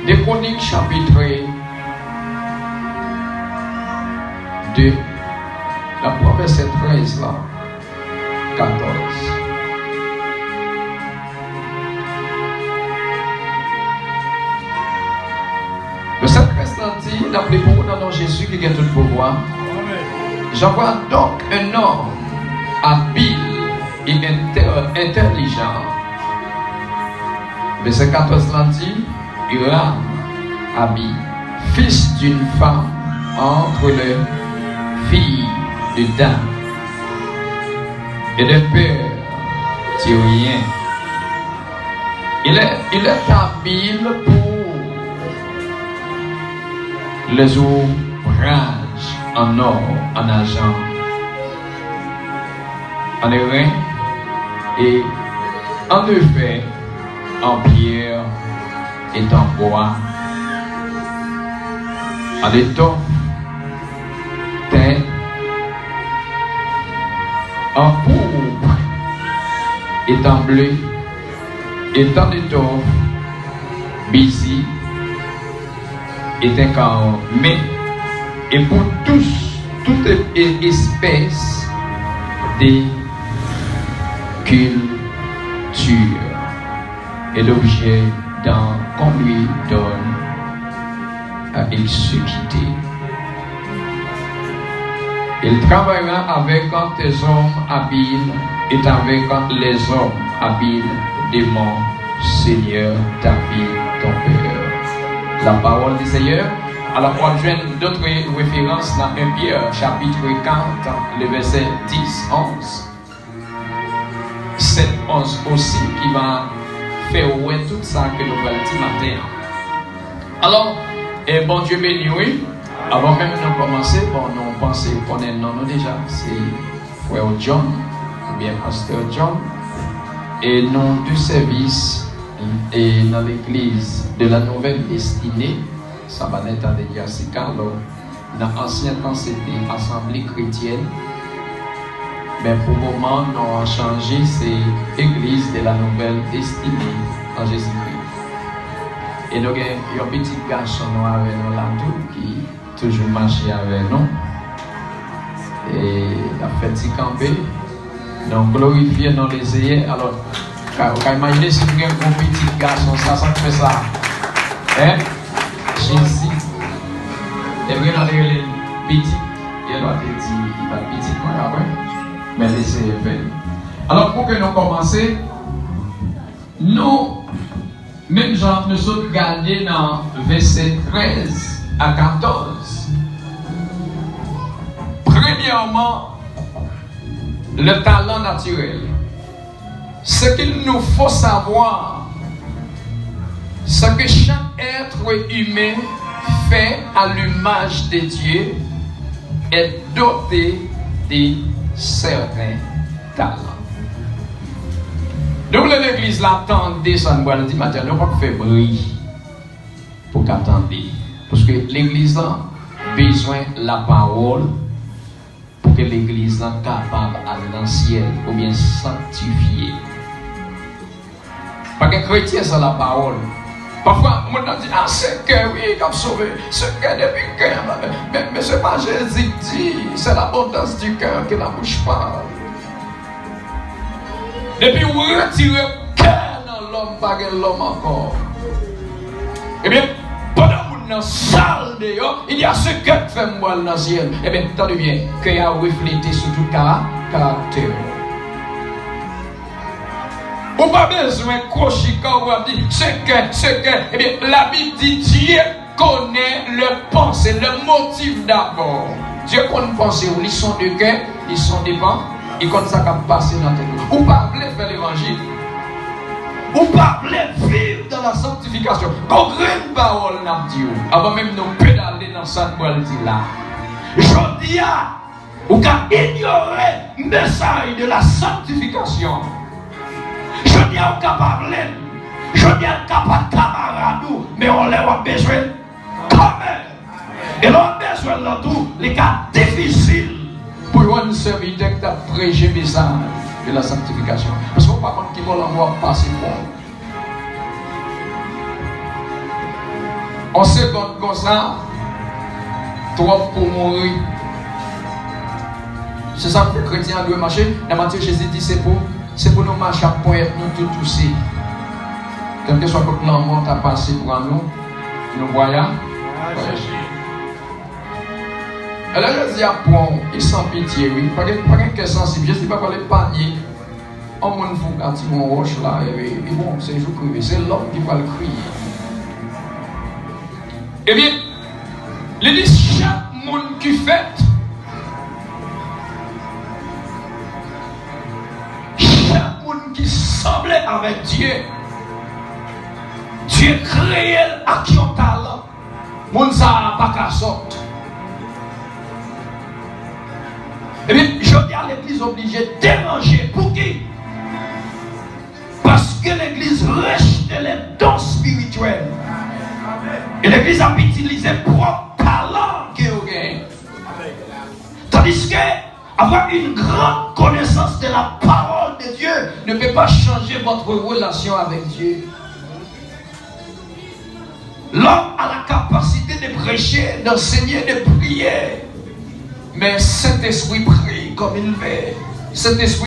Des Chroniques chapitre 2, la première verset 13 là, 14. Le verset 13 dit, d'après pour dans Jésus qui a tout pouvoir. J'envoie donc un homme habile et intelligent. Verset 14 dit, Hiram, Abi, fils d'une femme entre les filles de Dan et de père tyrien. Il est habile pour les ouvrages en or, en argent, en airain et en effet, en pierre et en bois, en étoffe, teint, en pourpre et en bleu, et en étoffe, bisi et en mais et pour toute espèce de culture et d'objets qu'on lui donne à exécuter. Il travaillera avec tes hommes habiles et avec les hommes habiles de mon Seigneur David, ton Père. La parole du Seigneur. Alors on joint d'autres références dans 1 Pierre chapitre 4, le verset 10, 11. 7, 11 aussi qui va faire ouais tout ça que nous voyons ce matin. Alors, bon Dieu béni, oui. Avant même de commencer, bon, nous pensons qu'on est non déjà, c'est Frère John, ou bien Pasteur John, et nous du service et dans l'église de la Nouvelle Destinée, ça va être à Diasi Carlo, dans l'ancien temps c'était Assemblée chrétienne, mais pour le moment, nous avons changé, c'est Église de la Nouvelle Destinée en Jésus-Christ. Et nous avons un petit garçon avec nous là qui toujours marché avec nous. Et la fête s'y camper. Donc glorifier dans les ayés. Alors, quand imaginez si vous avez un petit garçon, ça fait ça. Hein? Jésus. Et vous dans les petits, il doit te dire, il va petit moi après. Mais laissez faire. Alors pour que nous commencions, nous, même genre, nous sommes gardés dans verset 13 à 14. Premièrement, le talent naturel. Ce qu'il nous faut savoir, c'est que chaque être humain fait à l'image de Dieu est doté de certains talents. Donc l'église l'attendait, ça nous dit, matin, nous pas faire bruit pour qu'attendre. Parce que l'église a besoin de la parole pour que l'église soit capable d'aller dans le ciel ou bien sanctifier. Parce que chrétien, c'est la parole. Parfois, on dit, ah, c'est que oui, comme sauvé, c'est que depuis cœur. Mais ce n'est pas Jésus qui dit, c'est l'abondance du cœur que la bouche parle. Depuis vous retirez le cœur dans l'homme, pas que l'homme encore. Eh bien, pendant que vous êtes dans la salle dehors, il y a ce cœur qui fait moi dans le ciel. Eh bien, attendez bien, qu'il y a reflété sur tout caractère. Vous n'avez pas besoin de crocher quand vous dites c'est que, eh bien, la Bible dit Dieu connaît le pensée, le motif d'abord. Dieu connaît le pensée, ils sont de cœur, ils sont des vents, ils connaissent ça qui va passer dans la tête. Vous pas voulez faire l'évangile. Vous pas voulez vivre dans la sanctification. Quand une parole n'a dit, avant même nous pédaler dans cette boîte là. Je dis à vous qu'à ignorer le message de la sanctification. Je dis à vous capable, je dis à vous capable camarade, mais on les a besoin quand même. Et l'on a besoin de tout, les cas difficiles pour un serviteur qui a prêché le message de la sanctification. Parce qu'on ne peut pas qui va l'envoyer passer pour. En seconde comme ça, trop pour mourir. C'est ça que le chrétien doit marcher. Dans Matthieu, Jésus dit c'est pour nous marcher pour être nous tous aussi. Quel que soit le moment à passer pour nous voyons. Elle a dit à point, il sans pitié, oui. Pas qu'un sensible. Je ne sais pas quoi les paniques. On m'a dit quand ils vont roche là, et bon, c'est un jour crié. C'est l'homme qui va le crier. Eh bien, il dit chaque monde qui fait, chaque monde qui semblait avec Dieu, Dieu créé à qui on talent. Monde ça n'a pas qu'à sortir. Eh bien, je dis à l'église obligée de déranger. Pour qui? Parce que l'église rejette les dons spirituels. Et l'église a utilisé propre talent qu'il a. Tandis que avoir une grande connaissance de la parole de Dieu ne peut pas changer votre relation avec Dieu. L'homme a la capacité de prêcher, d'enseigner, de prier. Mais Saint-Esprit prie comme il veut. Saint-Esprit